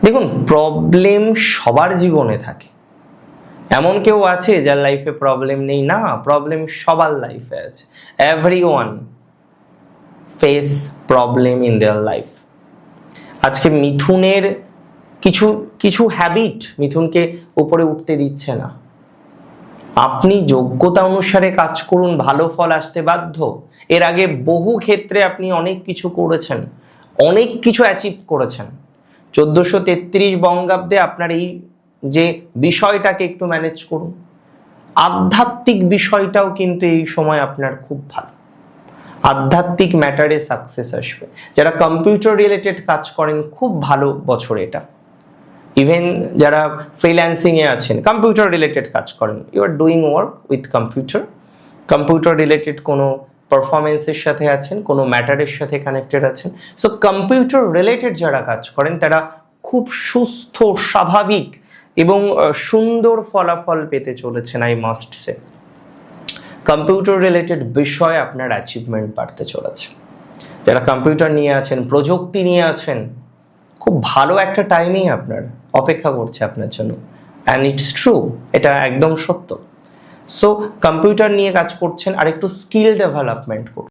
দেখুন, প্রবলেম সবার জীবনে থাকে। এমন কেউ আছে যার লাইফে প্রবলেম নেই? না, প্রবলেম সবার লাইফে আছে। Everyone face problem in their life. আজকে মিথুনের কিছু কিছু হ্যাবিট মিথুনকে উপরে উঠতে দিচ্ছে না। আপনি যোগ্যতা অনুসারে কাজ করুন, ভালো ফল আসতে বাধ্য। এর আগে বহু ক্ষেত্রে আপনি অনেক কিছু করেছেন, অনেক কিছু অ্যাচিভ করেছেন। 1433 বঙ্গাব্দে আপনার এই যে বিষয়টাকে একটু ম্যানেজ করুন। আধ্যাত্মিক বিষয়টাও কিন্তু এই সময় আপনার খুব ভালো। আধ্যাত্মিক ম্যাটারে সাকসেস আসবে। যারা কম্পিউটার রিলেটেড কাজ করেন, খুব ভালো বছর এটা। ইভেন যারা ফ্রিল্যান্সিং এ আছেন, কম্পিউটার রিলেটেড কাজ করেন, you are doing work with computer related কোনো পারফরমেন্সের সাথে আছেন, কোনো ম্যাটারের সাথে কানেক্টেড আছেন। সো কম্পিউটার রিলেটেড যারা কাজ করেন তারা খুব সুস্থ, স্বাভাবিক এবং সুন্দর ফলাফল পেতে চলেছেন। I must say, computer related বিষয়ে আপনার অ্যাচিভমেন্ট বাড়তে চলেছে। যারা কম্পিউটার নিয়ে আছেন, প্রযুক্তি নিয়ে আছেন, খুব ভালো একটা টাইমিং আপনার অপেক্ষা করছে আপনার জন্য। অ্যান্ড ইটস ট্রু, এটা একদম সত্য। সো কম্পিউটার নিয়ে কাজ করছেন, আর একটু স্কিল ডেভেলপমেন্ট করুন।